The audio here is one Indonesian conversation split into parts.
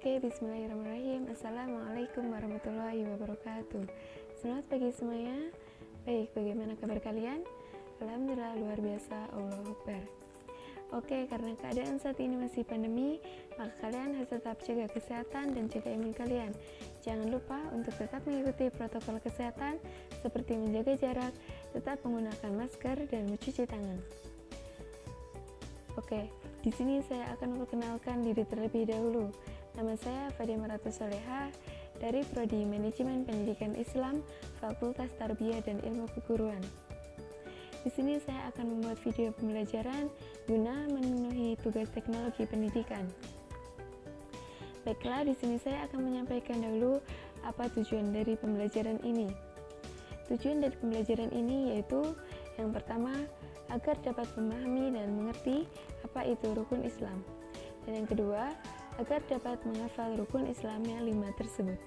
Oke, bismillahirrahmanirrahim. Assalamualaikum warahmatullahi wabarakatuh. Selamat pagi semuanya. Baik, bagaimana kabar kalian? Alhamdulillah, luar biasa. Allahu Akbar. Oke, karena keadaan saat ini masih pandemi, maka kalian harus tetap jaga kesehatan dan jaga imun kalian. Jangan lupa untuk tetap mengikuti protokol kesehatan seperti menjaga jarak, tetap menggunakan masker, dan mencuci tangan. Oke, di sini saya akan memperkenalkan diri terlebih dahulu. Nama saya Fadimah Ratu Soleha dari Prodi Manajemen Pendidikan Islam, Fakultas Tarbiyah dan Ilmu Keguruan. Di sini saya akan membuat video pembelajaran guna memenuhi tugas teknologi pendidikan. Baiklah, di sini saya akan menyampaikan dahulu apa tujuan dari pembelajaran ini. Tujuan dari pembelajaran ini yaitu yang pertama, agar dapat memahami dan mengerti apa itu rukun Islam. Dan yang kedua, agar dapat menghafal rukun Islam yang 5 tersebut.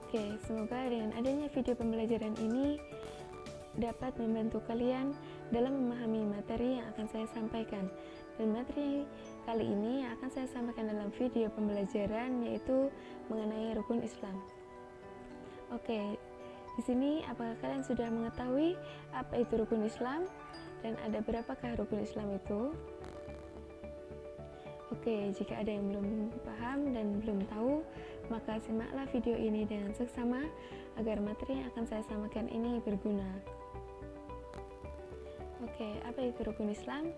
Oke, semoga dengan adanya video pembelajaran ini dapat membantu kalian dalam memahami materi yang akan saya sampaikan. Dan materi kali ini yang akan saya sampaikan dalam video pembelajaran yaitu mengenai rukun Islam. Oke, di sini apakah kalian sudah mengetahui apa itu rukun Islam dan ada berapakah rukun Islam itu? Oke, jika ada yang belum paham dan belum tahu, maka simaklah video ini dengan seksama agar materi yang akan saya sampaikan ini berguna. Oke, apa itu rukun Islam?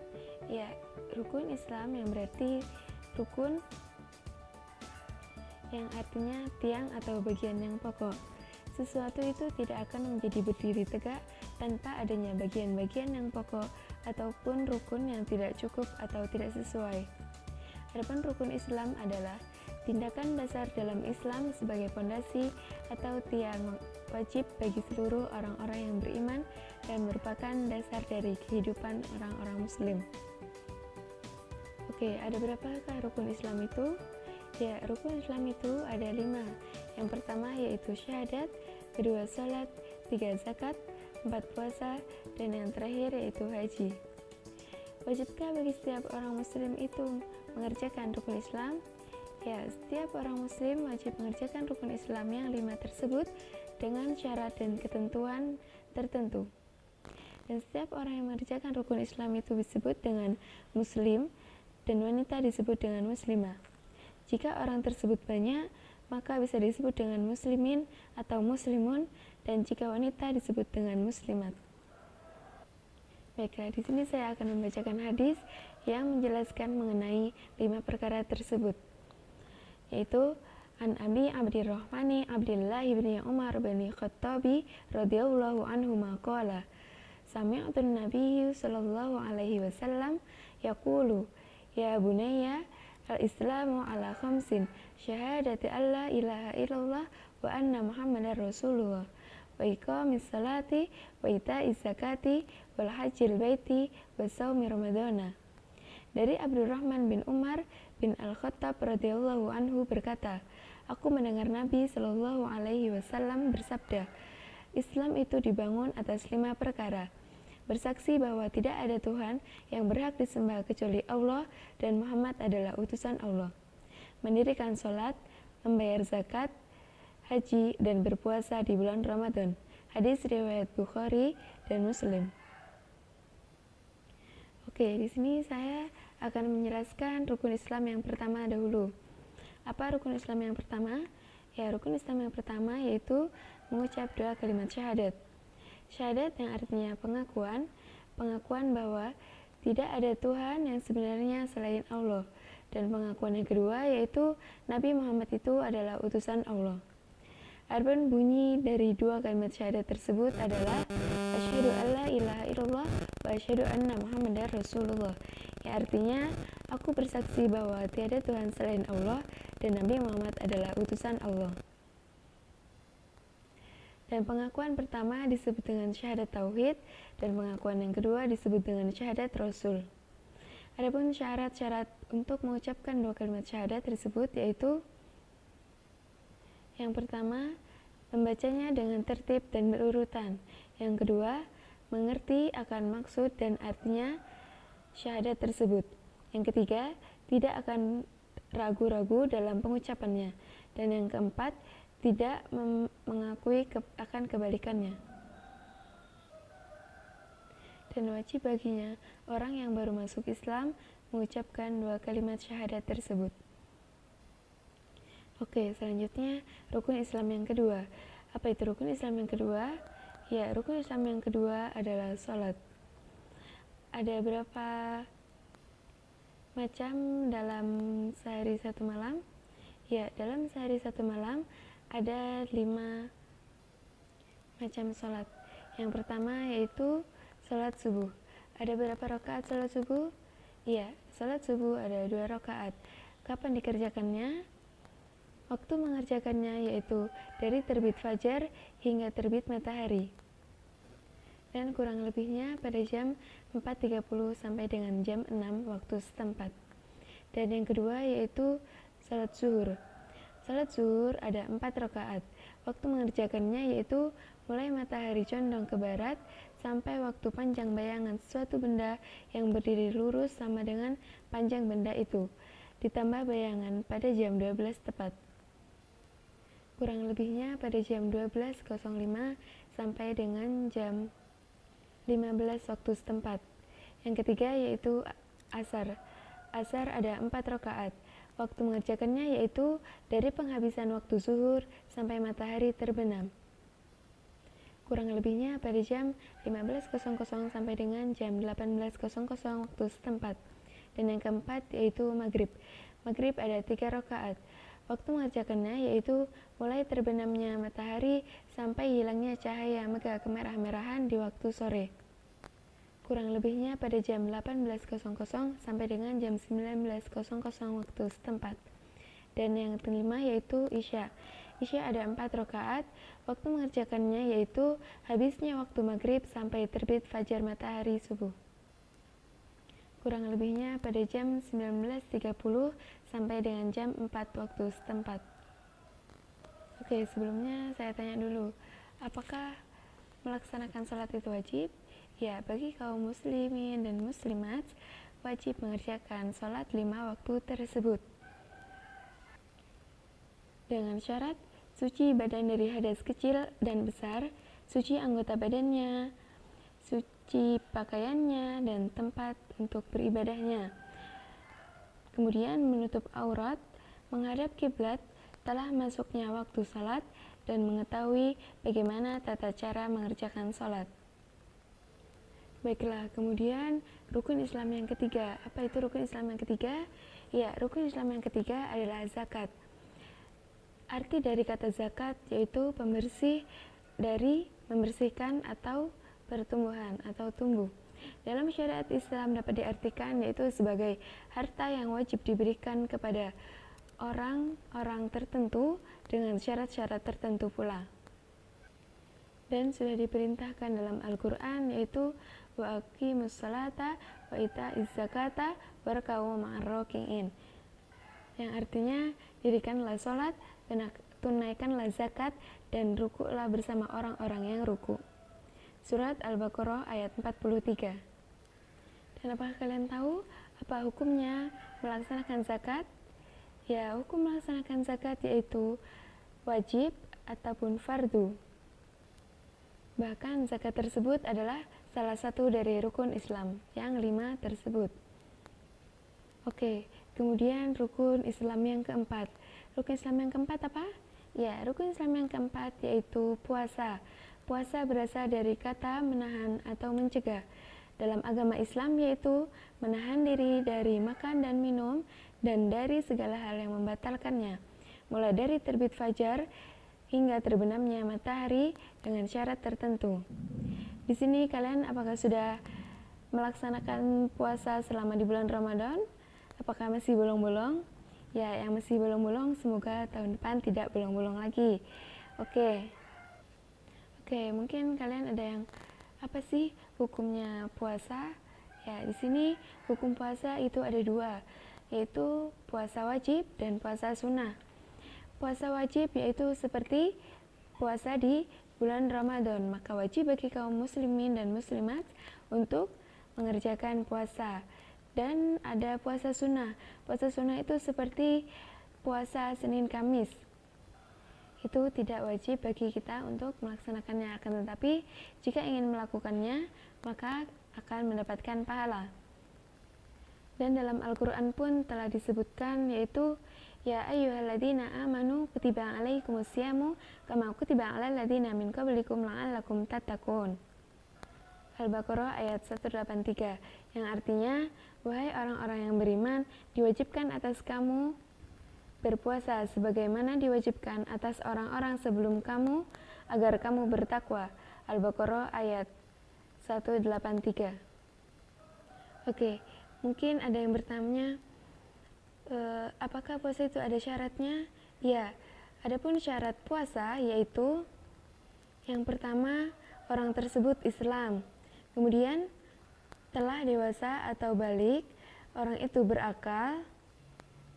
Ya, rukun Islam yang berarti rukun yang artinya tiang atau bagian yang pokok. Sesuatu itu tidak akan menjadi berdiri tegak tanpa adanya bagian-bagian yang pokok ataupun rukun yang tidak cukup atau tidak sesuai. Adapun rukun Islam adalah tindakan dasar dalam Islam sebagai fondasi atau tiang wajib bagi seluruh orang-orang yang beriman dan merupakan dasar dari kehidupan orang-orang Muslim. Oke, ada berapakah rukun Islam itu? Ya, rukun Islam itu ada 5. Yang pertama yaitu syahadat, kedua salat, 3 zakat, 4 puasa, dan yang terakhir yaitu haji. Wajibkah bagi setiap orang Muslim itu mengerjakan rukun Islam? Ya, setiap orang Muslim wajib mengerjakan rukun Islam yang 5 tersebut dengan syarat dan ketentuan tertentu. Dan setiap orang yang mengerjakan rukun Islam itu disebut dengan Muslim dan wanita disebut dengan Muslimah. Jika orang tersebut banyak, maka bisa disebut dengan Muslimin atau Muslimun, dan jika wanita disebut dengan Muslimat. Baiklah, di sini saya akan membacakan hadis yang menjelaskan mengenai 5 perkara tersebut, yaitu An Abi Abdirrahmani Abdillah bin Umar bin Khattabi radhiyallahu anhu maqala sami'tu an-nabiy sallallahu alaihi wasallam yaqulu ya bunayya al-islamu ala khamsin syahadati alla ilaha illallah wa anna muhammadar rasulullah wa iqamis salati wa ita'iz zakati wal hajjil baiti wa shaumi ramadhana. Dari Abdurrahman bin Umar bin Al-Khattab radhiyallahu anhu berkata, aku mendengar Nabi Shallallahu alaihi wasallam bersabda, Islam itu dibangun atas 5 perkara. Bersaksi bahwa tidak ada Tuhan yang berhak disembah kecuali Allah dan Muhammad adalah utusan Allah. Mendirikan sholat, membayar zakat, haji, dan berpuasa di bulan Ramadan. Hadis riwayat Bukhari dan Muslim. Oke, di sini saya akan menjelaskan rukun Islam yang pertama dahulu. Apa rukun Islam yang pertama? Ya, rukun Islam yang pertama yaitu mengucap doa kalimat syahadat. Syahadat yang artinya pengakuan bahwa tidak ada Tuhan yang sebenarnya selain Allah. Dan pengakuan yang kedua yaitu Nabi Muhammad itu adalah utusan Allah. Adapun bunyi dari 2 kalimat syahadat tersebut adalah asyhadu alla ilaha illallah wa asyhadu anna muhammadar rasulullah. Ya, artinya aku bersaksi bahwa tiada Tuhan selain Allah dan Nabi Muhammad adalah utusan Allah. Dan pengakuan pertama disebut dengan syahadat tauhid dan pengakuan yang kedua disebut dengan syahadat rasul. Adapun syarat-syarat untuk mengucapkan 2 kalimat syahadat tersebut yaitu yang pertama, membacanya dengan tertib dan berurutan. Yang kedua, mengerti akan maksud dan artinya syahadat tersebut. Yang ketiga, tidak akan ragu-ragu dalam pengucapannya. Dan yang keempat, tidak mengakui akan kebalikannya. Dan wajib baginya orang yang baru masuk Islam mengucapkan 2 kalimat syahadat tersebut. Oke, selanjutnya rukun Islam yang kedua. Apa itu rukun Islam yang kedua? Ya, rukun Islam yang kedua adalah sholat. Ada berapa macam dalam sehari satu malam? Ya, dalam sehari satu malam ada 5 macam sholat. Yang pertama yaitu sholat subuh. Ada berapa rakaat sholat subuh? Ya, sholat subuh ada 2 rakaat. Kapan dikerjakannya? Waktu mengerjakannya yaitu dari terbit fajar hingga terbit matahari. Dan kurang lebihnya pada jam 4.30 sampai dengan jam 6 waktu setempat. Dan yang kedua yaitu salat zuhur. Salat zuhur ada 4 rakaat. Waktu mengerjakannya yaitu mulai matahari condong ke barat sampai waktu panjang bayangan suatu benda yang berdiri lurus sama dengan panjang benda itu, ditambah bayangan pada jam 12 tepat. Kurang lebihnya pada jam 12.05 sampai dengan jam 15 waktu setempat. Yang ketiga yaitu asar. Asar ada 4 rakaat. Waktu mengerjakannya yaitu dari penghabisan waktu zuhur sampai matahari terbenam. Kurang lebihnya pada jam 15.00 sampai dengan jam 18.00 waktu setempat. Dan yang keempat yaitu maghrib. Maghrib ada 3 rakaat. Waktu mengerjakannya yaitu mulai terbenamnya matahari sampai hilangnya cahaya mega kemerah-merahan di waktu sore. Kurang lebihnya pada jam 18.00 sampai dengan jam 19.00 waktu setempat. Dan yang kelima yaitu isya. Isya ada 4 rakaat. Waktu mengerjakannya yaitu habisnya waktu maghrib sampai terbit fajar matahari subuh. Kurang lebihnya pada jam 19.30 sampai dengan jam 4 waktu setempat. Oke, sebelumnya saya tanya dulu, apakah melaksanakan sholat itu wajib? Ya, bagi kaum muslimin dan muslimat wajib mengerjakan sholat 5 waktu tersebut dengan syarat suci badan dari hadas kecil dan besar, suci anggota badannya, suci pakaiannya dan tempat untuk beribadahnya. Kemudian menutup aurat, menghadap kiblat, telah masuknya waktu salat, dan mengetahui bagaimana tata cara mengerjakan salat. Baiklah, kemudian rukun Islam yang ketiga. Apa itu rukun Islam yang ketiga? Ya, rukun Islam yang ketiga adalah zakat. Arti dari kata zakat yaitu pembersih dari membersihkan atau pertumbuhan atau tumbuh. Dalam syariat Islam dapat diartikan yaitu sebagai harta yang wajib diberikan kepada orang-orang tertentu dengan syarat-syarat tertentu pula. Dan sudah diperintahkan dalam Al-Quran yaitu wa aqimus salata wa ita'iz zakata warka'u ma'ar raki'in, yang artinya dirikanlah sholat, tunaikanlah zakat, dan rukuklah bersama orang-orang yang ruku. Surat Al-Baqarah ayat 43. Dan apakah kalian tahu apa hukumnya melaksanakan zakat? Ya, hukum melaksanakan zakat yaitu wajib ataupun fardu. Bahkan zakat tersebut adalah salah satu dari rukun Islam yang 5 tersebut. Oke, kemudian rukun Islam yang keempat. Rukun Islam yang keempat apa? Ya, rukun Islam yang keempat yaitu puasa. Puasa berasal dari kata menahan atau mencegah. Dalam agama Islam yaitu menahan diri dari makan dan minum dan dari segala hal yang membatalkannya, mulai dari terbit fajar hingga terbenamnya matahari dengan syarat tertentu. Di sini kalian apakah sudah melaksanakan puasa selama di bulan Ramadan? Apakah masih bolong-bolong? Ya, yang masih bolong-bolong semoga tahun depan tidak bolong-bolong lagi. Oke, mungkin kalian ada yang apa sih hukumnya puasa? Ya, di sini hukum puasa itu ada 2, yaitu puasa wajib dan puasa sunnah. Puasa wajib yaitu seperti puasa di bulan Ramadan, maka wajib bagi kaum muslimin dan muslimat untuk mengerjakan puasa. Dan ada puasa sunnah. Puasa sunnah itu seperti puasa Senin Kamis. Itu tidak wajib bagi kita untuk melaksanakannya, akan tetapi jika ingin melakukannya maka akan mendapatkan pahala. Dan dalam Al-Quran pun telah disebutkan, yaitu ya ayyuhalladzina amanu kutiba alaikumusyamu kama kutiba alal ladzina min qablikum la'allakum tattaqun. Al-Baqarah ayat 183, yang artinya, wahai orang-orang yang beriman, diwajibkan atas kamu berpuasa sebagaimana diwajibkan atas orang-orang sebelum kamu agar kamu bertakwa. Al-Baqarah ayat 183. Oke, mungkin ada yang bertanya, apakah puasa itu ada syaratnya? Ya, adapun syarat puasa yaitu yang pertama, orang tersebut Islam. Kemudian telah dewasa atau balik, orang itu berakal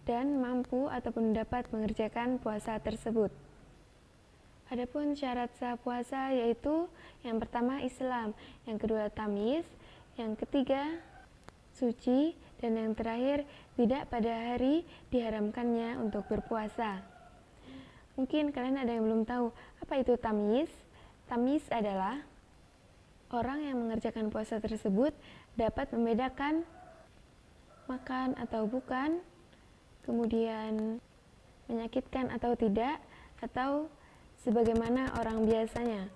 dan mampu ataupun dapat mengerjakan puasa tersebut. Adapun syarat sah puasa yaitu yang pertama Islam, yang kedua tamyiz, yang ketiga suci, dan yang terakhir tidak pada hari diharamkannya untuk berpuasa. Mungkin kalian ada yang belum tahu apa itu tamyiz. Tamyiz adalah orang yang mengerjakan puasa tersebut dapat membedakan makan atau bukan, kemudian menyakitkan atau tidak, atau sebagaimana orang biasanya.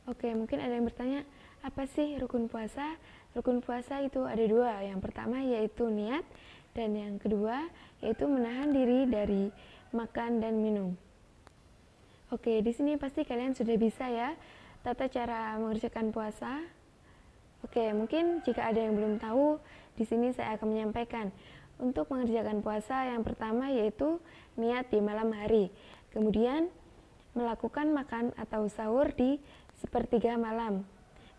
Oke, mungkin ada yang bertanya, apa sih rukun puasa? Rukun puasa itu ada dua. Yang pertama yaitu niat, dan yang kedua yaitu menahan diri dari makan dan minum. Oke, di sini pasti kalian sudah bisa ya tata cara mengerjakan puasa. Oke, mungkin jika ada yang belum tahu, di sini saya akan menyampaikan. Untuk mengerjakan puasa yang pertama yaitu niat di malam hari. Kemudian melakukan makan atau sahur di sepertiga malam.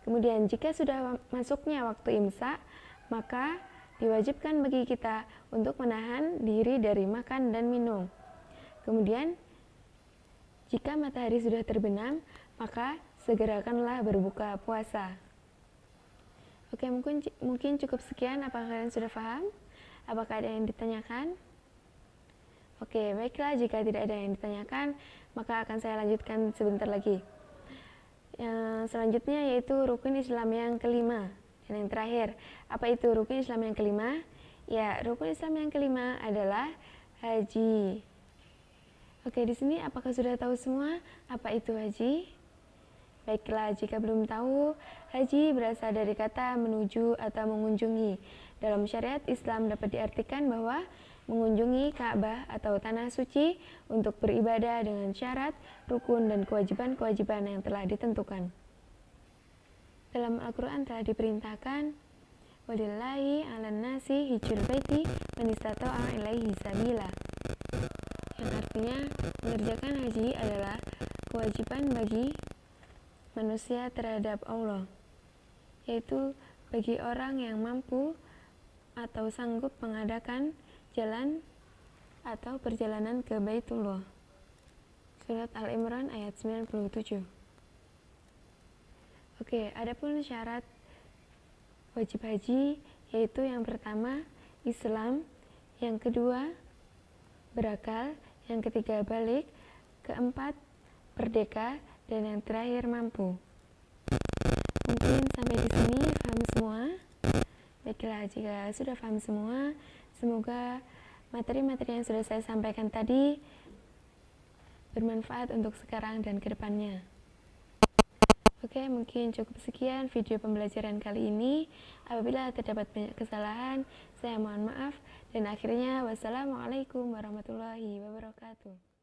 Kemudian jika sudah masuknya waktu imsak, maka diwajibkan bagi kita untuk menahan diri dari makan dan minum. Kemudian jika matahari sudah terbenam, maka segerakanlah berbuka puasa. Oke, mungkin cukup sekian. Apakah kalian sudah paham? Apakah ada yang ditanyakan? Oke, baiklah, jika tidak ada yang ditanyakan, maka akan saya lanjutkan sebentar lagi. Yang selanjutnya yaitu rukun Islam yang kelima. Dan yang terakhir, apa itu rukun Islam yang kelima? Ya, rukun Islam yang kelima adalah haji. Oke, di sini apakah sudah tahu semua apa itu haji? Baiklah, jika belum tahu, haji berasal dari kata menuju atau mengunjungi. Dalam syariat Islam dapat diartikan bahwa mengunjungi Ka'bah atau tanah suci untuk beribadah dengan syarat, rukun, dan kewajiban-kewajiban yang telah ditentukan. Dalam Al-Quran telah diperintahkan, walillahi 'alan nasi hijjul baiti man istata'a ilaihi sabila. Yang artinya, mengerjakan haji adalah kewajiban bagi manusia terhadap Allah, yaitu bagi orang yang mampu atau sanggup mengadakan jalan atau perjalanan ke Baitullah. Surat Al-Imran ayat 97. Oke, adapun syarat wajib haji yaitu yang pertama Islam, yang kedua berakal, yang ketiga balik, keempat merdeka, dan yang terakhir mampu. Mungkin sampai di sini paham semua. Baiklah, jika sudah paham semua, semoga materi-materi yang sudah saya sampaikan tadi bermanfaat untuk sekarang dan kedepannya. Oke, mungkin cukup sekian video pembelajaran kali ini. Apabila terdapat banyak kesalahan, saya mohon maaf. Dan akhirnya, wassalamualaikum warahmatullahi wabarakatuh.